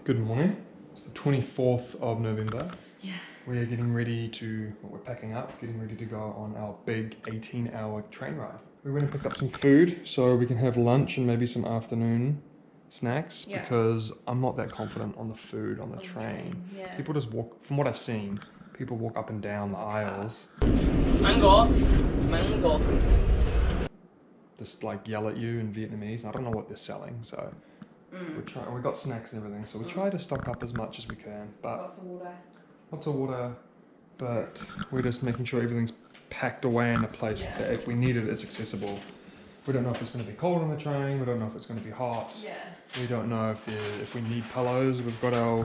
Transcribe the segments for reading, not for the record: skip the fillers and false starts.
Good morning. It's the 24th of November. Yeah. We're getting ready to, well, we're packing up, getting ready to go on our big 18-hour train ride. We went and picked up some food so we can have lunch and maybe some afternoon snacks because I'm not that confident on the food on the train. Yeah. People just walk, from what I've seen, people walk up and down the aisles. Mango. Just like yell at you in Vietnamese. I don't know what they're selling, so we got snacks and everything, so we try to stock up as much as we can. But lots of water, but we're just making sure everything's packed away in a place that if we need it, it's accessible. We don't know if it's going to be cold on the train. We don't know if it's going to be hot. Yeah. We don't know if we need pillows. We've got our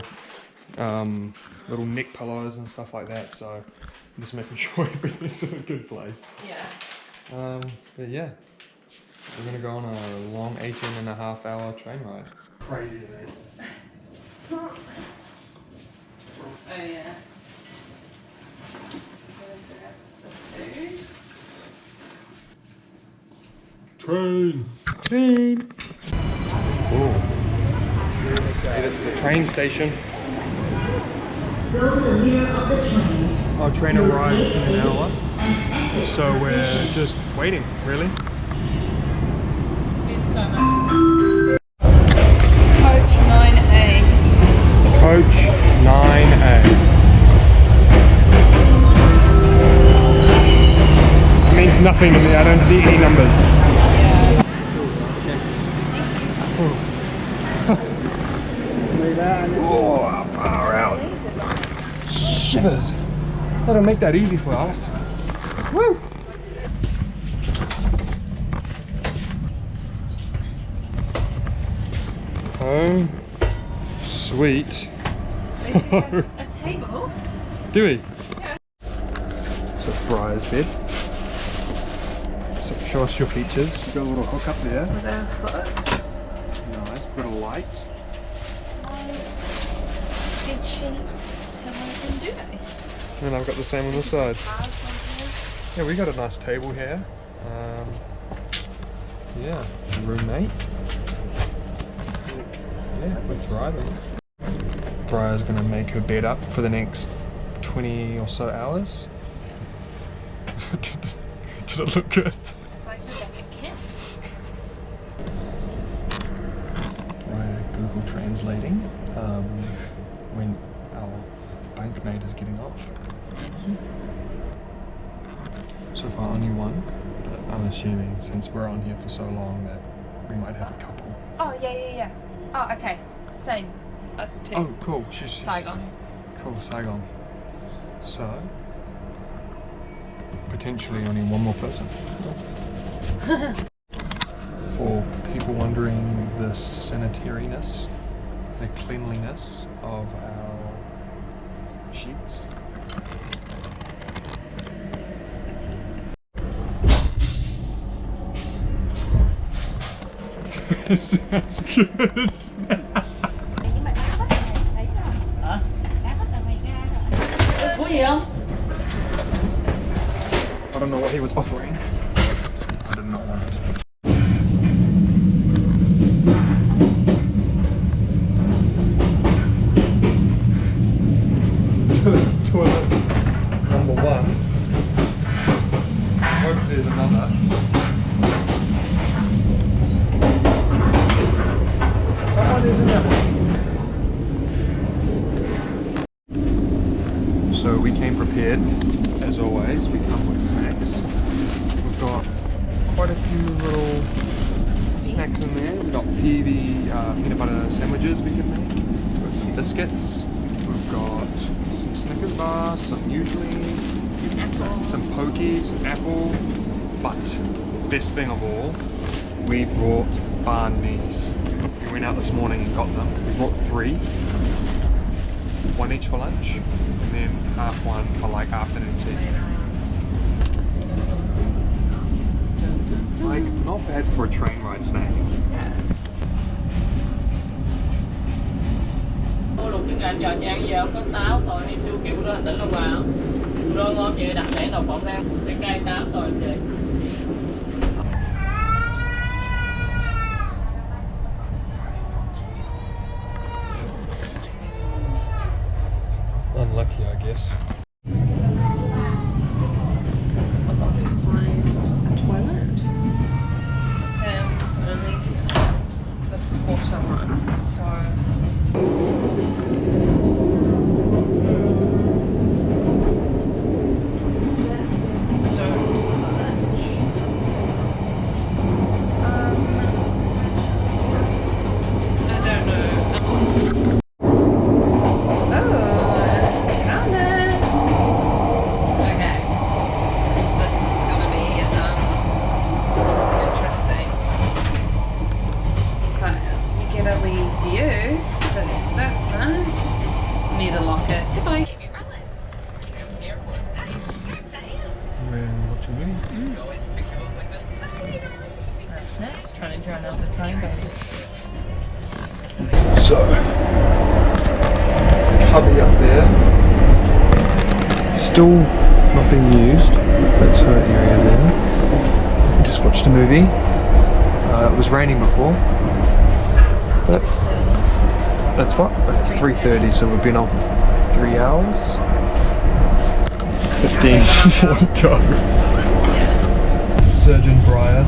little neck pillows and stuff like that. So I'm just making sure everything's in a good place. Yeah. But yeah, we're going to go on a long 18.5-hour train ride. Crazy, man. Oh yeah. Train! Oh. Made it to the train station. Go to the mirror of the train. Our train arrived in an hour, so we're just waiting, really. It's so much. Coach 9A. Coach 9A. It means nothing to me, I don't see any numbers. Oh, far out. Shivers. They don't make that easy for us. Woo! Oh, sweet. A table? Do we? Yeah. So Briar's bed. So show us your features. You've got a little hook up there. With our hooks. Nice. Got a light. Bed sheet. Pillows and duvet. And I've got the same on the side. Yeah, we got a nice table here. Yeah, roommate. Yeah, we're thriving. Briar's gonna make her bed up for the next 20 or so hours. Did it look good? It's like we're back at camp. We're Google translating when our bankmate is getting off. So far only one, but I'm assuming since we're on here for so long that we might have a couple. Oh, yeah. Oh, okay. Same. Us too. Oh, cool. She's Saigon. Cool, Saigon. So, potentially only one more person. For people wondering the sanitariness, the cleanliness of our sheets. It sounds good. I don't know what he was offering. I did not want it. So it's toilet number one. I hope there's another. Someone is in there. So we came prepared, as always. We come with snacks. We've got quite a few little snacks in there. We've got peanut butter sandwiches we can make. We've got some biscuits. We've got some Snickers bars, some muesli, some pokies, some apple. But best thing of all, we brought banh mi's. We went out this morning and got them. We brought 3. One each for lunch, and then half one for like afternoon tea. Like, not bad for a train ride snack. Cô luộc cái gà giò chan giờ có táo rồi đi siêu kiểu đó tỉnh đâu vào. Rô ngon chị đặt để đầu phộng ra, để cay táo rồi chị. like here, I guess. Toilet. Sam's only the squatter one, so. Trying to drown out the time, baby. So, cubby up there, still not being used. That's her area there. We just watched a movie. It was raining before. But that's what? It's 3:30, so we've been off 3 hours. 15 more to go. Surgeon Briar.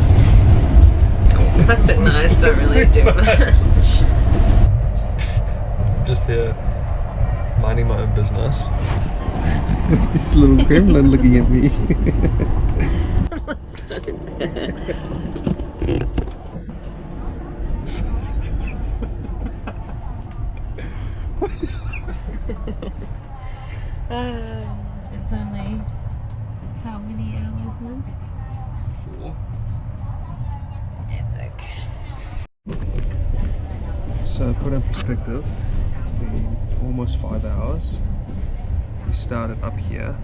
Plastic knives don't really do much. Just here, minding my own business. This little gremlin looking at me. It's only how many hours in? 4. Epic. So put in perspective, it's been almost 5 hours. We started up here,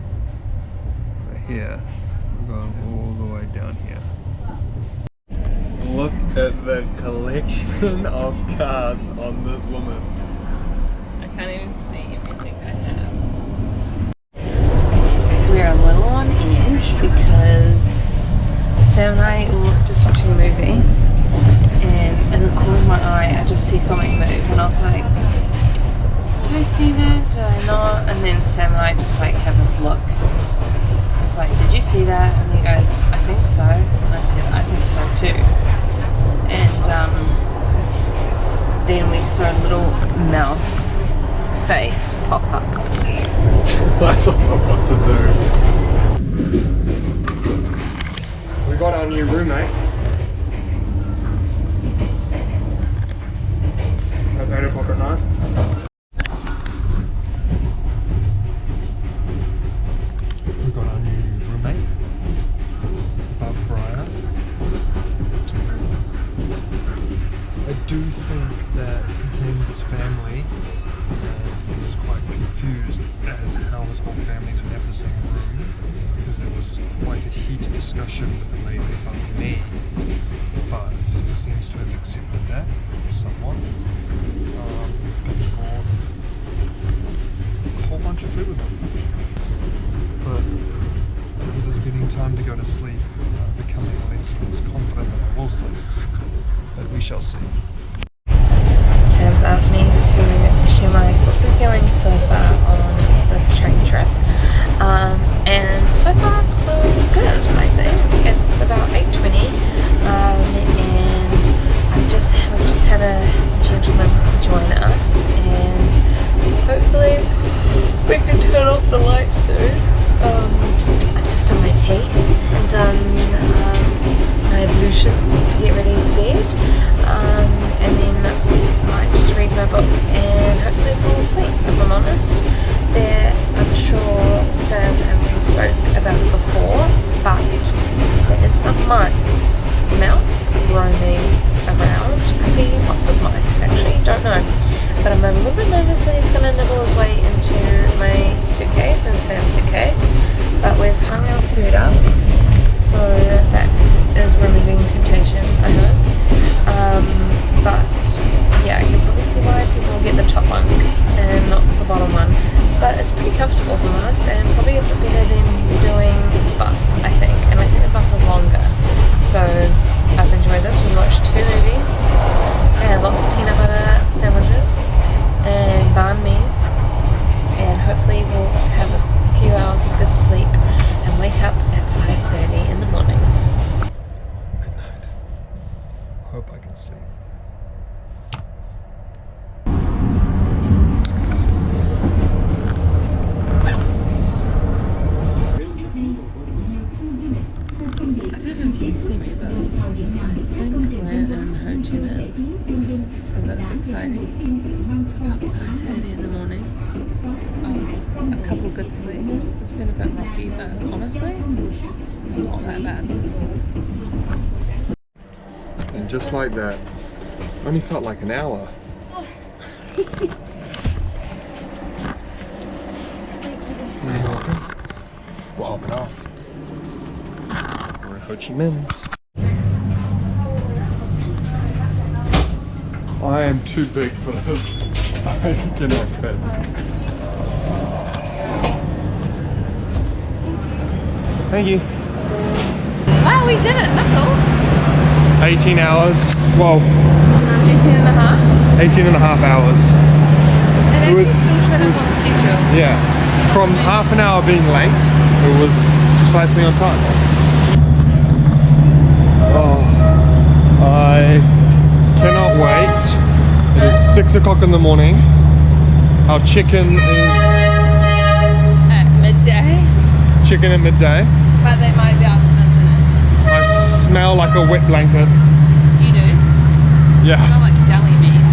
we're here, we're going all the way down here. Look at the collection of cards on this woman. I can't even see everything I have. We're a little on edge because Sam and I were just watching a movie, and in the corner of my eye I just see something move, and I was like, did I see that? Did I not? And then Sam and I just like have this look. I was like, did you see that? And he goes, I think so. And I said, I think so too. And then we saw a little mouse face pop up. I don't know what to do. We got our new roommate. At 8 o'clock at night. We got our new roommate. Above Briar. I do think that he came with his family and was quite confused as how his whole family would have the same room, because there was quite a heated discussion with the lady above me, but he seems to have accepted that somewhat. And he brought a whole bunch of food with him. But as it is getting time to go to sleep, I'm becoming less confident that I will sleep. But we shall see. Sam's asked me to share my thoughts and feelings so far on this train trip. And so far so good, I think. It's about 8:20, and we've just had a gentleman join us, and hopefully we can turn off the lights soon. I've just done my tea and done my ablutions to get ready for bed, and then I might just read my book and hopefully fall asleep, if I'm honest. I'm sure Sam and we spoke about it before, but there is a mouse roaming around. Could be lots of mice actually, don't know. But I'm a little bit nervous that he's going to nibble his way into my suitcase and Sam's suitcase. But we've hung our food up, so that is removing temptation, I know. But yeah, I can probably see why people get the top one and not the bottom one. But it's pretty comfortable for us, and probably a bit better than doing bus, I think. And I think the bus is longer. So I've enjoyed this. We watched 2 movies and lots of peanut butter sandwiches and banh mi's, and hopefully we'll sleeves. It's been a bit rocky, but honestly, not that bad. And just like that, only felt like an hour. We're up and off. We're in Ho Chi Minh. I am too big for this. I cannot fit. Thank you. Wow, we did it, Knuckles! 18 hours. Well, 18 and a half. 18 and a half hours. And It then was- you still finished on schedule. Yeah. From half an hour being late, it was precisely on time. Oh, I cannot wait. It is 6 o'clock in the morning. Our chicken is At midday. chicken at midday. But they might be after midnight. I smell like a wet blanket. You do? Yeah. Smell like deli meat.